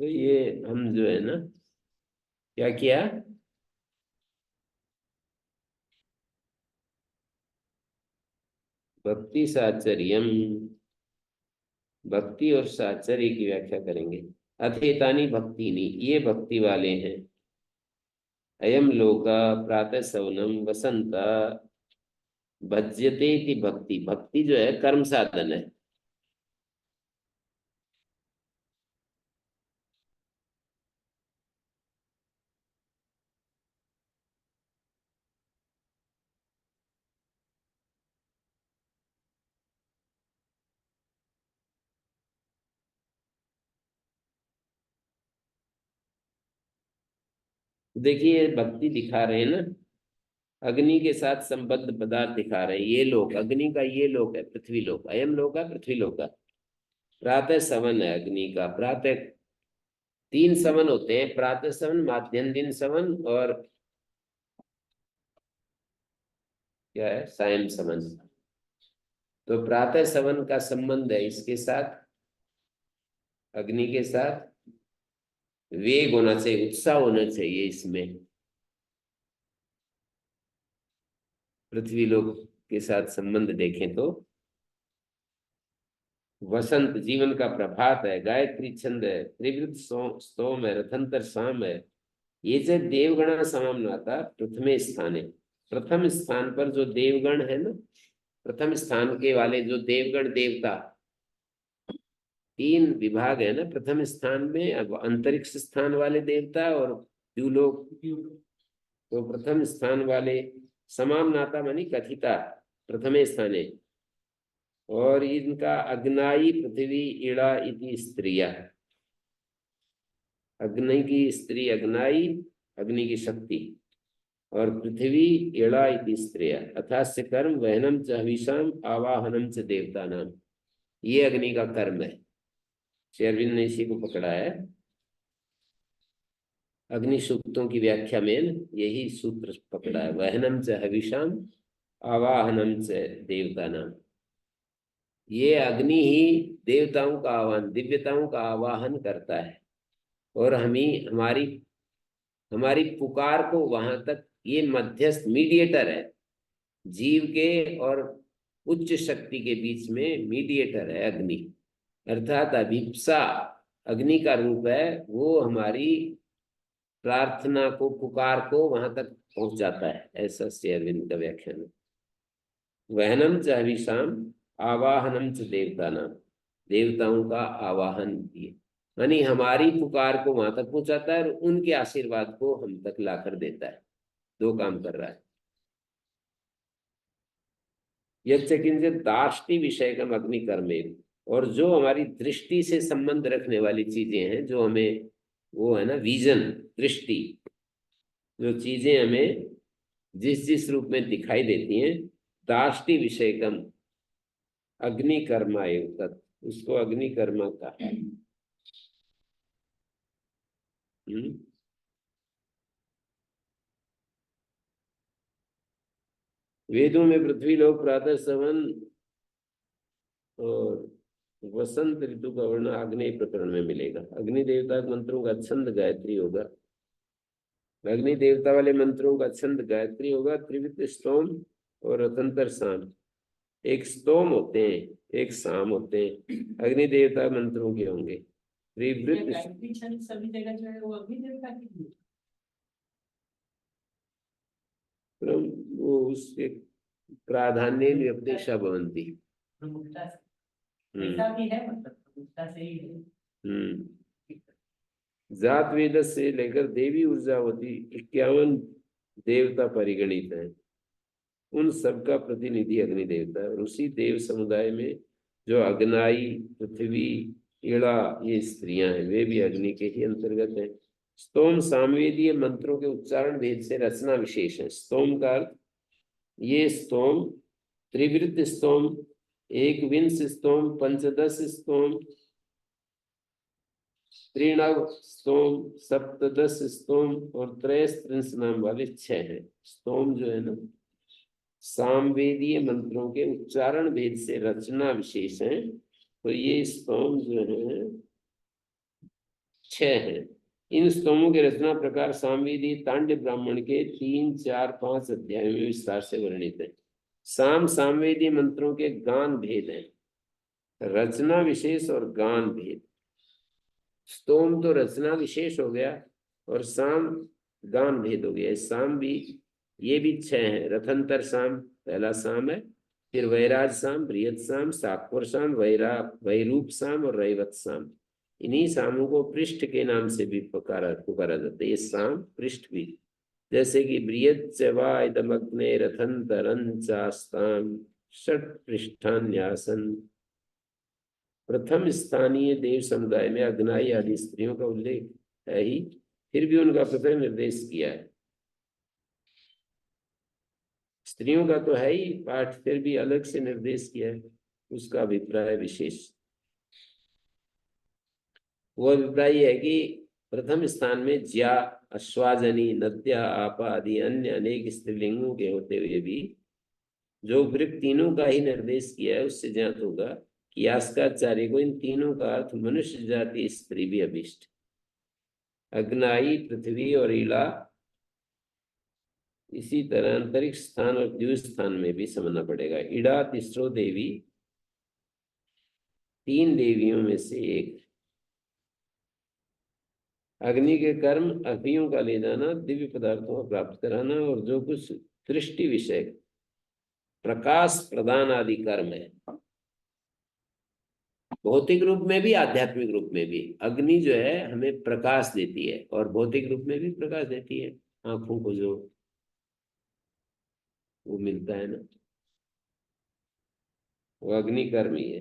तो ये हम जो है ना क्या किया, भक्ति साचर्यम, भक्ति और साचर्य की व्याख्या करेंगे। अथेतानी भक्तिनी, ये भक्ति वाले हैं। अयम लोका प्रातः सवनम वसंत भज्यते इति भक्ति, भक्ति जो है कर्म साधन है। देखिए भक्ति दिखा रहे हैं ना, अग्नि के साथ संबद्ध पदार्थ दिखा रहे हैं। ये लोक, अग्नि का ये लोक है पृथ्वी लोक, अयम लोक है पृथ्वी लोक का। प्रातः सवन है अग्नि का। प्रातः तीन सवन होते हैं, प्रातः सवन, माध्यान्ह दिन सवन और क्या है सायं सवन। तो प्रातः सवन का संबंध है इसके साथ, अग्नि के साथ। वेग होना चाहिए, उत्साह होना चाहिए इसमें। पृथ्वी लोक के साथ संबंध देखें तो वसंत जीवन का प्रभात है, गायत्री छंद है, त्रिवृत स्तोम है, रथंतर शाम है। ये जो देवगण समामनाता प्रथम स्थान है। प्रथम स्थान पर जो देवगण है ना, प्रथम स्थान के वाले जो देवगण देवता, तीन विभाग है ना प्रथम स्थान में। अब अंतरिक्ष स्थान वाले देवता और द्युलोक। तो प्रथम स्थान वाले समामनाता मानी कथिता प्रथम स्थाने। और इनका अग्नाई पृथ्वी इड़ा इति स्त्रिया, अग्नि की स्त्री अग्नाई, अग्नि की शक्ति, और पृथ्वी इड़ा इति स्त्रिया। अथास्य कर्म वहनम च हविषाम आवाहनम च देवता नाम। ये अग्नि का कर्म है। श्री अरविंद ने इसी को पकड़ा है। अग्नि सूक्तों की व्याख्या में यही सूत्र पकड़ा है, वहनम च हविषाम आवाहनम च देवता नाम। ये अग्नि ही देवताओं का आवाहन, दिव्यताओं का आवाहन करता है। और हमें हमारी हमारी पुकार को वहां तक, ये मध्यस्थ मीडिएटर है जीव के और उच्च शक्ति के बीच में, मीडिएटर है अग्नि। अर्थात अभिप्सा अग्नि का रूप है, वो हमारी प्रार्थना को, पुकार को वहां तक पहुंचाता है। ऐसा श्री अरविंद का व्याख्यान है। वहनम च अभिशाम आवाहनम च देवता नाम, देवताओं का आवाहन किए, यानी हमारी पुकार को वहां तक पहुंचाता है और उनके आशीर्वाद को हम तक लाकर देता है। दो काम कर रहा है। यच्च किंचित दाष्टि विषयकम अग्नि कर्मेव, और जो हमारी दृष्टि से संबंध रखने वाली चीजें हैं, जो हमें वो है ना विजन, दृष्टि, जो चीजें हमें जिस जिस रूप में दिखाई देती हैं, दाष्टि विषयकम अग्नि कर्मा एव तत्, उसको अग्नि कर्मा कहा है। वेदों में पृथ्वी लोक प्रातः सवन और वसंत ऋतु का वर्णन आग्नेय प्रकरण में मिलेगा। अग्नि देवता के मंत्रों का छंद गायत्री होगा। अग्नि देवता वाले मंत्रों का छंद गायत्री होगा। त्रिवृत स्तोम और रतंतर साम, एक स्तोम होते हैं, एक साम होते हैं, अग्नि देवता मंत्रों के होंगे। त्रिवृत गायत्री छंद सभी जगह जो है वो अग्नि देवता की है। वो उसके प्राधान्य निर्देशा भवंती, प्रमुखता से ऐसा भी है, मतलब प्रमुखता से ही है। जात वेद से लेकर देवी ऊर्जावती 51 देवता परिगणित हैं। उन सबका प्रतिनिधि अग्नि देवता है। और उसी देव समुदाय में जो अग्नाई, पृथ्वी, इड़ा, ये स्त्रियां हैं, वे भी अग्नि के ही अंतर्गत हैं। स्तोम सामवेदीय मंत्रों के उच्चारण भेद से रचना विशेष है। स्तोम का अर्थ, ये स्तोम त्रिवृत स्तोम, एक विंश स्तोम, पंचदश स्तोम, त्रिनव स्तोम, सप्तदश स्तोम और त्रयस्त्रिंश नाम वाले 6 हैं। स्तोम जो है ना, सामवेदीय मंत्रों के उच्चारण भेद से रचना विशेष है। तो ये स्तोम जो है 6 हैं। इन स्तोमों के रचना प्रकार सामवेदी तांड्य ब्राह्मण के 3, 4, 5 अध्यायों में विस्तार से वर्णित है। सामवेदी मंत्रों के गान भेद हैं, रचना विशेष और गान भेद। स्तोम तो रचना विशेष हो गया और साम गान भेद हो गया। साम भी, ये भी 6 हैं। रथंतर साम पहला साम है, फिर वैराज साम, बृहत साम, साक्षर साम, वैरूप साम और रैवत साम। इन्हीं सामों को पृष्ठ के नाम से भी पुकारा जाता है। ये साम पृष्ठ भी, जैसे कि बृहत चवा इदमग्ने रथंतरं चास्ताम षट पृष्ठान्यासन। प्रथम स्थानीय देव समुदाय में अग्नाई आदि स्त्रियों का उल्लेख है ही, फिर भी उनका प्रथम निर्देश किया है। स्त्रियों का तो है ही पाठ, फिर भी अलग से निर्देश किया है, उसका अभिप्राय विशेष। वो अभिप्राय है कि प्रथम स्थान में ज्या, अश्वाजनी, नद्या, आपा आदि अन्य अनेक स्त्रीलिंगों के होते हुए भी जो वृक्क तीनों का ही निर्देश किया है, उससे ज्ञात होगा कि यास्काचार्य को इन तीनों का अर्थ मनुष्य जाति स्त्री भी अभिष्ट। अग्नाई, पृथ्वी और ईला, इसी तरह अंतरिक्ष स्थान और द्यू स्थान में भी समझना पड़ेगा। इड़ा तिस्रो देवी, 3 देवियों में से एक। अग्नि के कर्म अग्नियों का ले जाना, दिव्य पदार्थों को प्राप्त कराना और जो कुछ दृष्टि विषय, प्रकाश प्रदान आदि कर्म है। भौतिक रूप में भी आध्यात्मिक रूप में भी अग्नि जो है हमें प्रकाश देती है, और भौतिक रूप में भी प्रकाश देती है। आंखों को जो वो मिलता है ना, वो अग्नि कर्म ही है।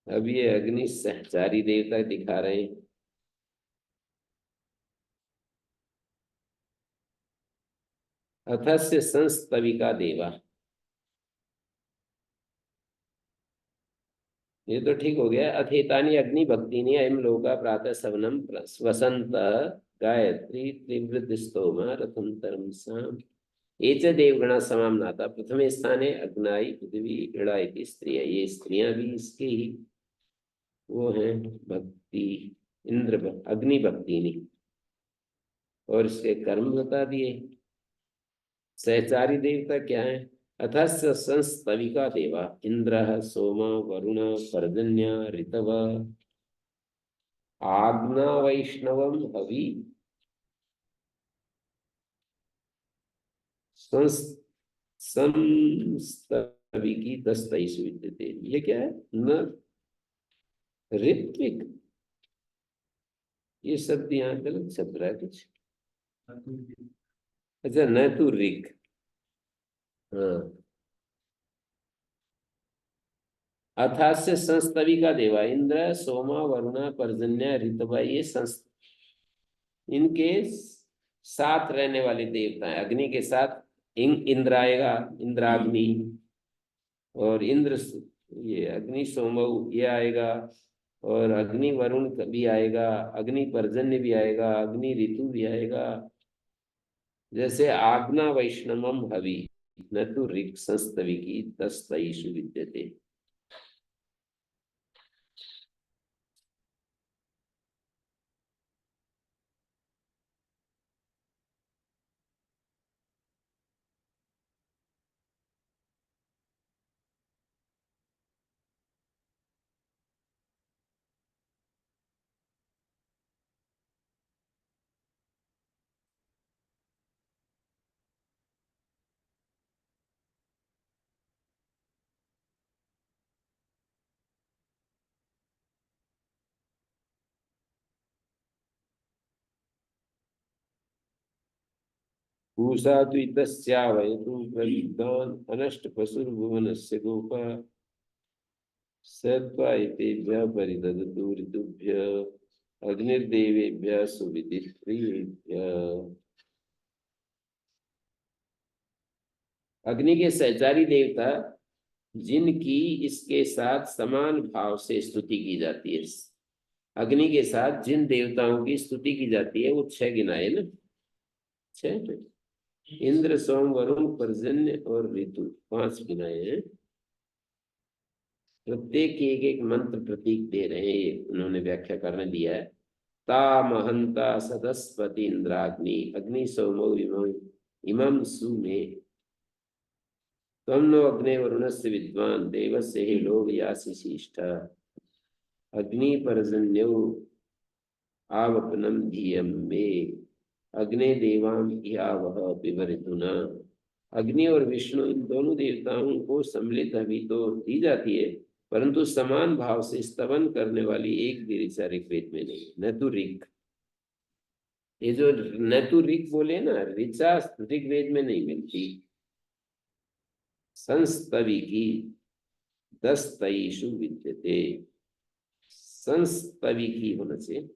अब ये अग्नि सहचारी देवता दिखा रहे हैं। अथस्य संस्तविका देवा, ये तो ठीक हो गया। अथेतानी अग्नि भक्तिनी अयम लोका प्रातः सवनम वसंत गायत्री त्रिवृत स्तोमा रथंतरम साम एच देवगणा समाम नाता। प्रथम स्थाने अग्नाई, पृथ्वी, इड़ा इति स्त्रियां, ये स्त्रियां भी इसके ही वो हैं भक्ति अग्नि भक्ति नहीं। और इसके कर्म बता दिए। सहचारी देवता क्या है? अथस्य संस्तविका देवा इंद्र सोम वरुण पर्जन्य ऋतव आग्ना वैष्णवम हवि संस्तविकी दस्तैषु विद्यते। ये क्या है? न ऋत्विक, ये शब्द यहाँ गलत शब्द रहा है कुछ। अच्छा, न तो ऋग। हाँ, अथास्य संस्तविका देवा इंद्र सोमा वरुणा पर्जन्य ऋतवा, ये इनके साथ रहने वाले देवता हैं। अग्नि के साथ इंद्र आएगा, इंद्राग्नि। और इंद्र, ये अग्नि सोमऊ ये आएगा। और अग्नि वरुण भी आएगा, अग्नि पर्जन्य भी आएगा, अग्नि ऋतु भी आएगा। जैसे आग्ना वैष्णवम हवि न तो ऋक् संस्तविकी तस्तैषु विद्यते। पूषा तु इतस्यावयतु प्रविद्वान् अनष्ट पशुर्भुवनस्य गोप सत्वा एतेभ्यः परिददतु ऋतुभ्यः अग्निर्देवेभ्यः सुविदित्प्रियेभ्यः। अग्नि के सहचारी देवता जिनकी इसके साथ समान भाव से स्तुति की जाती है। अग्नि के साथ जिन देवताओं की स्तुति की जाती है वो 6 गिनाए ना, 6। इंद्र सोम वरुण पर्जन्य और ऋतु 5 गिनाए हैं। प्रत्येक की एक एक मंत्र प्रतीक दे रहे हैं, उन्होंने व्याख्या करने दिया है। ता महंता सदस्पति इंद्राग्नि अग्नि सोमो इमं सुमे त्वं नो अग्ने वरुणस्य विद्वान् देवस्य हि लोक यासि शिष्ट अग्नि पर्जन्यो आवपनम धियम मे अग्ने देवाम इहावह पिबर्धुना। अग्नि और विष्णु इन दोनों देवताओं को सम्मिलित अभी तो दी जाती है, परंतु समान भाव से स्तवन करने वाली एक भी ऋचा ऋग्वेद में नहीं। न तो ऋग, ये जो न तो ऋग बोले ना, ऋचा ऋग्वेद में नहीं मिलती। संस्तविकी दस्तैषु विद्यते, संस्तविकी होना चाहिए।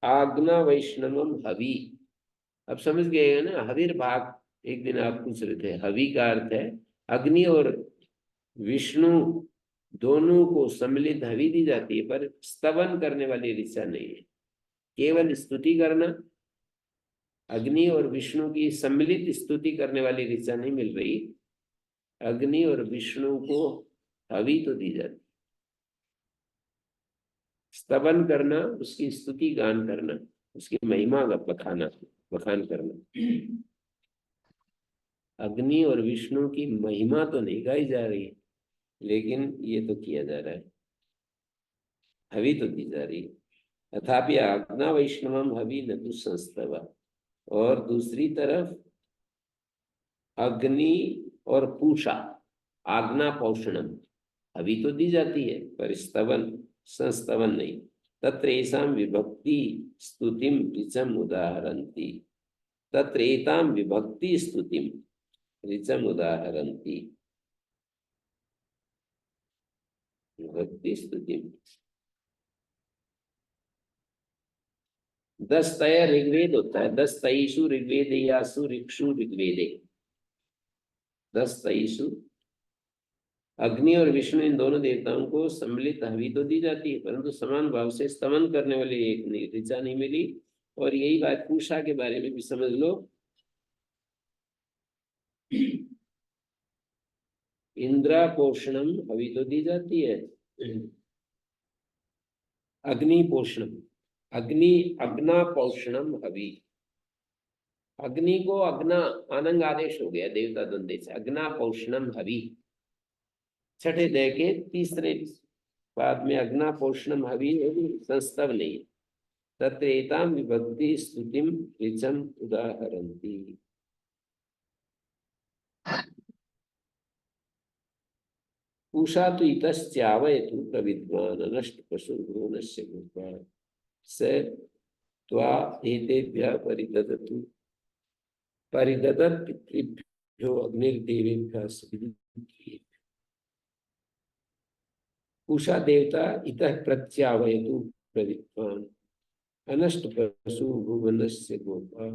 आग्ना वैष्णवम हवि, अब समझ गए ना। हविर भाग एक दिन आप पूछ रहे थे। हवि का अर्थ है अग्नि और विष्णु दोनों को सम्मिलित हवि दी जाती है, पर स्तवन करने वाली ऋचा नहीं है, केवल स्तुति करना। अग्नि और विष्णु की सम्मिलित स्तुति करने वाली ऋचा नहीं मिल रही। अग्नि और विष्णु को हवि तो दी जाती, स्तवन करना, उसकी स्तुति गान करना, उसकी महिमा का बखान करना। अग्नि और विष्णु की महिमा तो नहीं गाई जा रही है, लेकिन ये तो किया जा रहा है, हवि तो दी जा रही है। अथापि आज्ञा वैष्णवम हवि न तो संस्तव। और दूसरी तरफ अग्नि और पूषा, आज्ञा पौषणम, हवि तो दी जाती है, पर स्तवन संस्तवन नहीं। तत्रेषां विभक्ति स्तुतिम ऋचम उदाहरन्ति, तत्रेतां विभक्ति स्तुतिम ऋचम उदाहरन्ति, विभक्ति स्तुतिम। 10 तय ऋग्वेद होता है। 10 तयीषु ऋग्वेदे यासु ऋक्षु ऋग्वेदे। 10 तयीषु अग्नि और विष्णु इन दोनों देवताओं को सम्मिलित हवि तो दी जाती है, परंतु समान भाव से स्तमन करने वाली एक ऋचा नहीं मिली। और यही बात पूषा के बारे में भी समझ लो। इंद्रा पोषणम हवि तो दी जाती है। अग्नि पोषणम, अग्नि अग्ना पोषणम हवि। अग्नि को अग्ना आनंग आदेश हो गया देवता द्वंद्व से, अग्ना पोषणम हवि। छठे दय के तीसरे बाद में अग्ना पोषणम हवि संस्तव नहीं, तत्रेताम विभक्ति स्तुतिम ऋचम उदाहरन्ति। पूषा तो इतश्चावयतु प्रविद्वान् अनष्ट पशुर्भुवनस्य भूत्वा स त्वा एतेभ्यः परिददतु परिददत् पितृभ्यो अग्निर्देवेभ्यः सविदित्ये। पूषा देवता इतः प्रत्यावयतु प्रविद्वान् अनष्ट पशु भुवनस्य गोपा।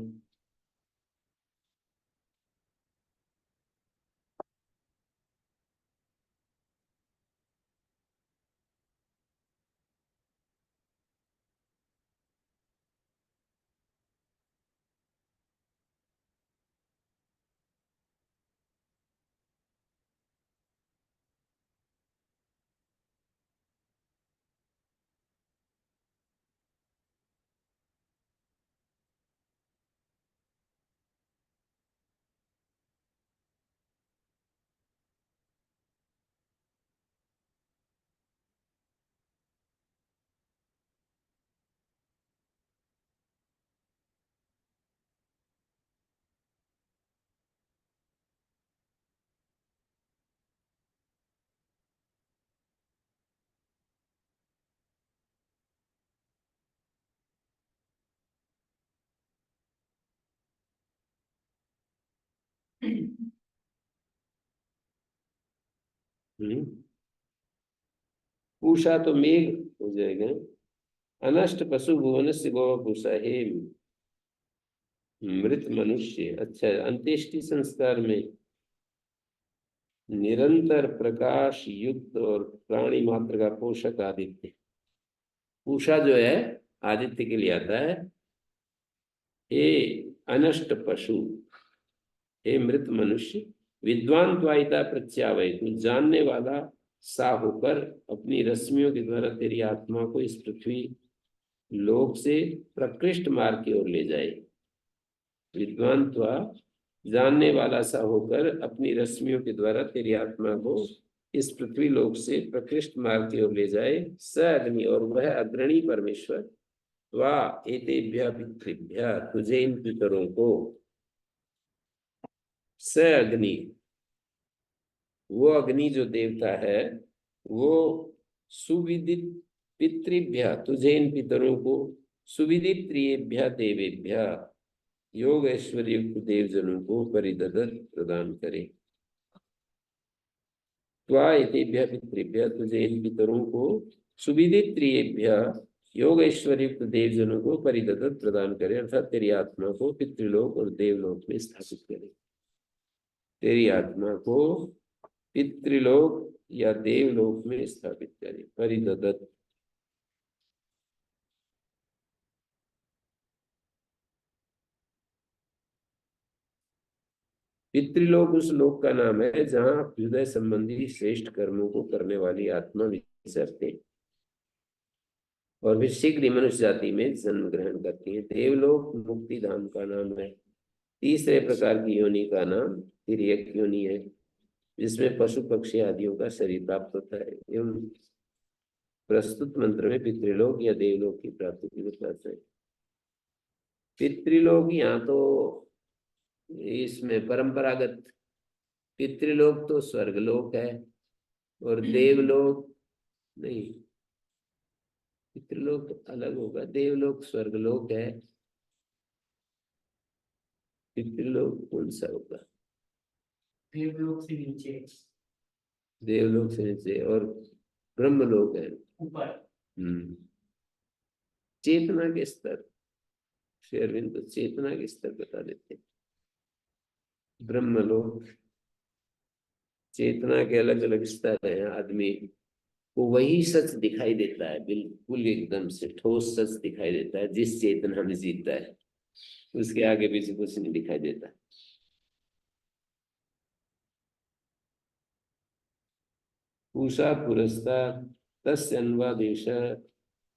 पूषा तो मेघ हो जाएगा। अनष्ट पशु भुवनस्य गो पूषा हे मृत मनुष्य। अच्छा, अंत्येष्टि संस्कार में निरंतर प्रकाश युक्त और प्राणी मात्र का पोषक आदित्य। पूषा जो है आदित्य के लिए आता है। हे अनष्ट पशु, हे मृत मनुष्य, विद्वान द्वाइता प्रत्यावय, तू जानने वाला सा होकर अपनी रश्मियों के द्वारा तेरी आत्मा को इस पृथ्वी लोक से प्रकृष्ट मार्ग की ओर ले जाए। विद्वान त्वा, जानने वाला सा होकर अपनी रश्मियों के द्वारा तेरी आत्मा को इस पृथ्वी लोक से प्रकृष्ट मार्ग की ओर ले जाए। स अग्नि, और वह अग्रणी परमेश्वर, त्वा एतेभ्यः पितृभ्यः, तुझे इन पितरों को, स अग्नि, वो अग्नि जो देवता है, वो सुविदित पितृभ्य, तुझे इन पितरों को, सुविदित प्रियेभ्य देवेभ्य, योग ऐश्वर्य युक्त देवजनों को परिददत प्रदान करे। त्वा एतेभ्य पितृभ्य, तुझे इन पितरों को, सुविदित प्रियेभ्य योग ऐश्वर्य युक्त देवजनों को परिददत प्रदान करे, अर्थात तेरी आत्मा को पितृलोक और देवलोक में स्थापित करे। तेरी आत्मा को पितृलोक या देवलोक में स्थापित करे। परिददत, पितृलोक उस लोक का नाम है जहां हृदय संबंधी श्रेष्ठ कर्मों को करने वाली आत्मा विचरते और फिर शीघ्र ही मनुष्य जाति में जन्म ग्रहण करती है। देवलोक मुक्ति धाम का नाम है। तीसरे प्रकार की योनि का नाम तिर्यक योनि है, जिसमें पशु पक्षी आदियों का शरीर प्राप्त होता है। एवं प्रस्तुत मंत्र में पितृलोक या देवलोक की प्राप्ति की बताते हैं। पितृलोक यहाँ तो इसमें परंपरागत पितृलोक तो स्वर्गलोक है और देवलोक नहीं, पितृलोक अलग होगा, देवलोक स्वर्गलोक है। पितृलोक कौन सा होगा? देवलोक से नीचे, देवलोक से नीचे, और ब्रह्मलोक है ऊपर। चेतना के स्तर, श्री अरविंद तो चेतना के स्तर बता देते हैं। ब्रह्मलोक, चेतना के अलग अलग स्तर हैं। आदमी को वही सच दिखाई देता है, बिल्कुल एकदम से ठोस सच दिखाई देता है जिस चेतना में जीता है, उसके आगे पीछे कुछ नहीं दिखाई देता। पूषा पुरस्तात् तस्य अन्वादेश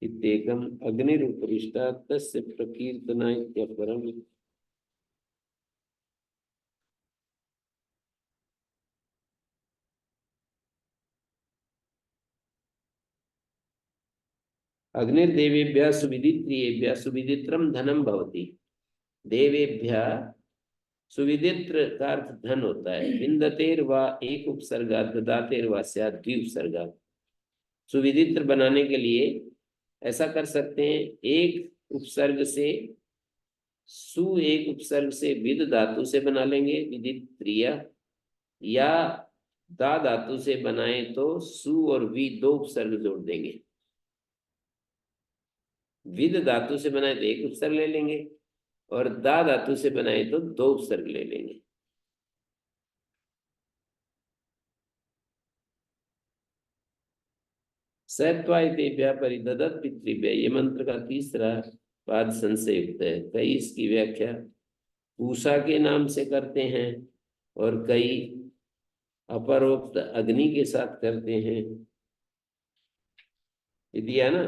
इत्येकम् अग्निरुपरिष्टात् तस्य प्रकीर्तना इत्यपरम्। अग्निर्देवेभ्यः सुविदित्रियेभ्यः सुविदित्रं धनम भवति। देवेभ्यः सुविदित्र का अर्थ धन होता है। विंदतेर व एक उपसर्गा ददातेर व स्यात् द्वि उपसर्गा। सुविदित्र बनाने के लिए ऐसा कर सकते हैं, एक उपसर्ग से सु, एक उपसर्ग से विद धातु से बना लेंगे विदित्रिय, या दा धातु से बनाए तो सु और वी दो उपसर्ग जोड़ देंगे। विद धातु से बनाए तो एक उपसर्ग ले लेंगे और दा धातु से बनाए तो दो उपसर्ग ले लेंगे। सत्वायतेभ्यः परिददत् पितृभ्यः, ये मंत्र का तीसरा पाद संशयुक्त है। कई इसकी व्याख्या पूषा के नाम से करते हैं और कई अपरोक्त अग्नि के साथ करते हैं। ये दिया ना,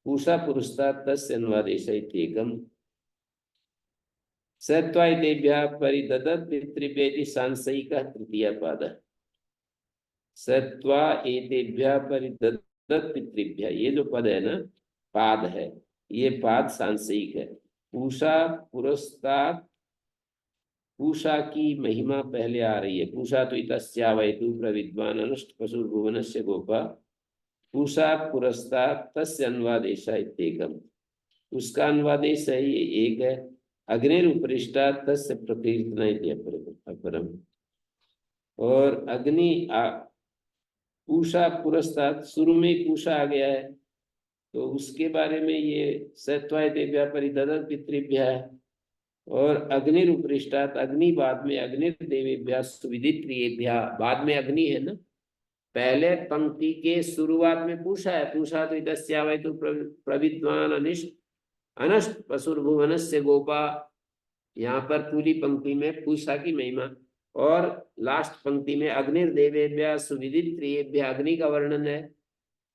पूषा पुरस्तात् तस्य अन्वादेश इत्येकम्। सत्वायतेभ्यः परिददत् पितृभ्यः इति सांशयिकः तृतीय पादः। सत्वा एतेभ्यः परिददत् पितृभ्यः, ये जो पद है ना, पाद है, ये पाद सांशयिक है। पूषा पुरस्तात्, पूषा की महिमा पहले आ रही है। पूषा तो इतस्या वैतु प्रविद्वान अनुष्ट पशुर्भुवनस्य गोपा, पूषा पुरस्तात् तस्य अन्वादेश इत्येकम्। उसका अन्वादेश है ये एक है। अग्निरुपरिष्टात् तस्य प्रकीर्तना इति अपरम्। और अग्नि पूषा पुरस्तात्, शुरू में ही पूषा आ गया है तो उसके बारे में ये सत्वायतेभ्यः परिददत् पितृभ्यः है। और अग्निरुपरिष्टात्, अग्नि बाद में, अग्निर्देवेभ्यः सुविदित्रियेभ्यः, बाद में अग्नि है ना। पहले पंक्ति के शुरुआत में पूषा है। पूषा तो इतस्या वैतु प्रविद्वान अनिष्ट अनष्ट पशुर्भुवनस्य गोपा। यहाँ पर पूरी पंक्ति में पूषा की महिमा, और लास्ट पंक्ति में अग्निर्देवेभ्यः सुविदित्रियेभ्यः, अग्नि का वर्णन है।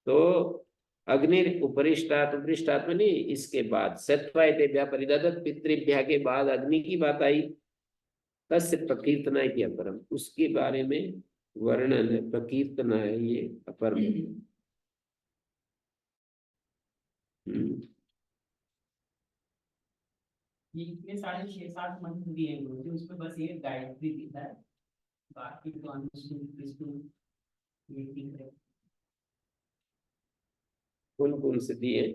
तो अग्निर उपरिष्टात्, उपरिष्टात् में नहीं, इसके बाद सत्वायतेभ्यः परिददत् पितृभ्यः के बाद अग्नि की बात आई। तस्य प्रकीर्तना इति अपरम्, उसके बारे में वर्णन है, प्रकीर्तना है, ये अपर में। ये इतने सारे 6-7 मंत्र दिए हैं मुझे, उसमें बस ये गायत्री दिखता है, बाकी तो अनुष्टुप विष्णु ये दिख रहे। कौन कौन से दिए?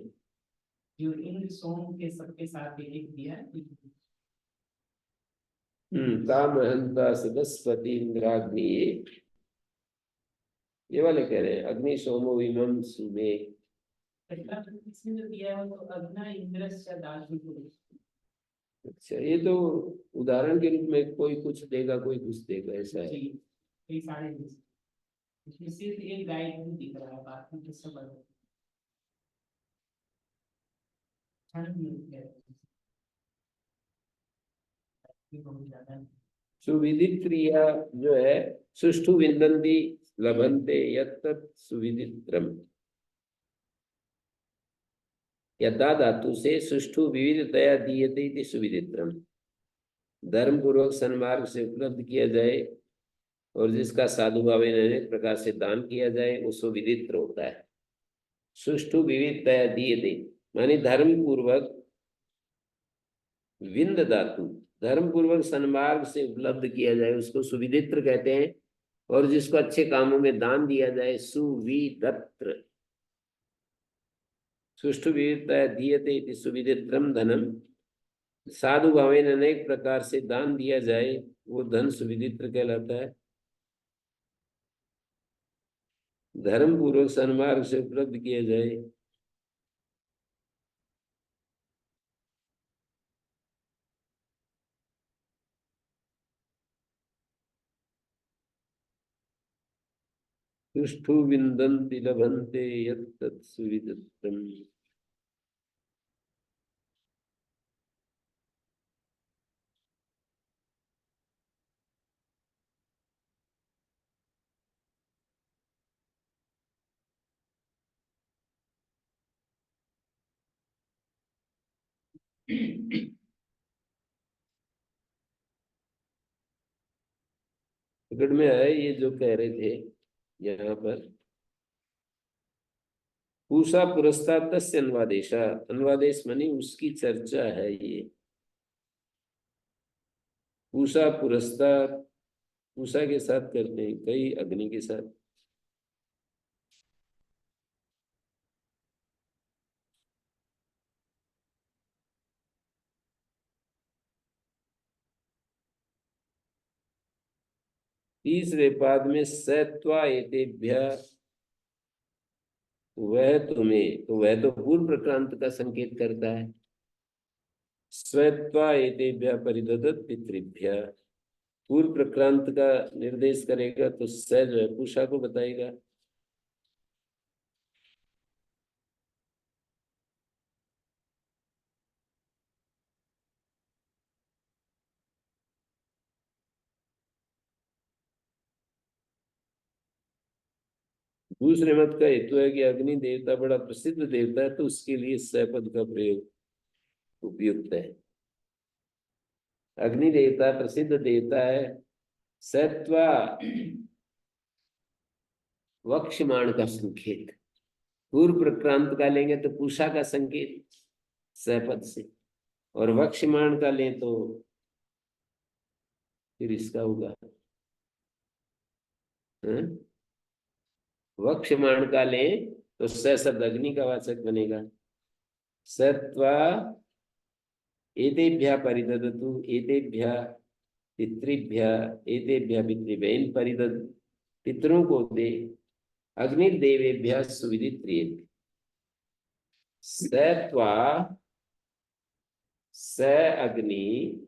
जो इंद्र सोम के सबके साथ एक दिया है। काम हंता सदस्वती इंद्राग्नि, ये वाले कह रहे हैं। अग्नि सोमो विमम सुमे। इसमें जो दिया है तो अग्ना इंद्रस्य दाशुः। अच्छा, ये तो उदाहरण के रूप में कोई कुछ देगा, कोई कुछ देगा, ऐसा है। ये सारे इसमें सिर्फ एक गाइड भी दिख रहा है, बाकी तो सब अलग है। बहुत ज्यादा है। सुविदित क्रिया जो है, सुष्ठु विन्दन्ति लभन्ते यत्तत् सुविदित्रम्। यदा धातु से सुष्ठु विविधतया दीयते इति सुविदित्रम्। धर्म पूर्वक सन्मार्ग से उपलब्ध किया जाए और जिसका साधु भावेन अनेक प्रकार से दान किया जाए, वो सुविदित्र होता है। सुष्ठु विविधतया दीयते मानी धर्म पूर्वक, विंद धातु, धर्म पूर्वक सन्मार्ग से उपलब्ध किया जाए उसको सुविदित्र कहते हैं। और जिसको अच्छे कामों में दान दिया जाए, सुविदत्र। सुष्ठु विविधतया दीयते इति सुविदित्रम धनम। साधु भावेन अनेक प्रकार से दान दिया जाए, वो धन सुविदित्र कहलाता है। धर्म पूर्वक सन्मार्ग से उपलब्ध किया जाए, सुष्ठु विन्दन्ति लभन्ते यत्तत् सुविदित्रम्। टिकट में है ये जो कह रहे थे यहाँ पर, पूषा पुरस्तात् तस्य अन्वादेश, अन्वादेश मानी उसकी चर्चा है ये। पूषा पुरस्तात्, पूषा के साथ करते हैं कई, अग्नि के साथ। तीसरे पाद में सत्वा एतेभ्य, वह तुम्हें, तो वह तो पूर्व प्रक्रांत का संकेत करता है। स्वत्वा एतेभ्य परिददत पितृभ्य, पूर्व प्रक्रांत का निर्देश करेगा, तो स जो है पूषा को बताएगा। दूसरे मत का हेतु है कि अग्नि देवता बड़ा प्रसिद्ध देवता है, तो उसके लिए स पद का प्रयोग उपयुक्त है। अग्नि देवता प्रसिद्ध देवता है। सत्वा वक्षमाण का संकेत, पूर्व प्रक्रांत का लेंगे तो पूषा का संकेत सपद से, और वक्षमाण का लें तो फिर इसका होगा वक्षमाण का लें तो स शब्द अग्नि का वाचक बनेगा। सत्वा एतेभ्य परिददतु, एतेभ्य पितृभ्य, एतेभ्य पितृभ्य, इन परिदद पितरों को दे। अग्निर्देवेभ्य सुविदित प्रिय, सत्वा स अग्नि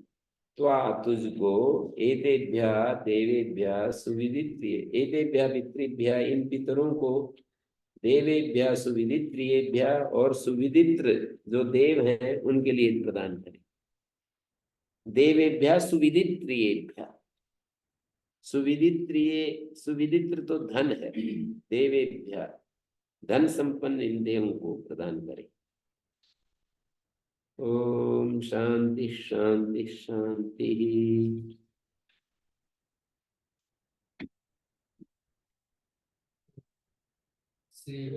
त्वा तुझको, एतेभ्य देवेभ्य सुविदित प्रिय, एतेभ्य पितृभ्य, इन पितरों को, देवेभ्य सुविदित प्रियेभ्य, और सुविदित्र जो देव हैं उनके लिए प्रदान करें। देवेभ्य सुविदित प्रियेभ्य, सुविदित प्रिय, सुविदित्र तो धन है, देवेभ्य धन संपन्न इन देवों को प्रदान करें। ओम शांति शांति शांति। श्री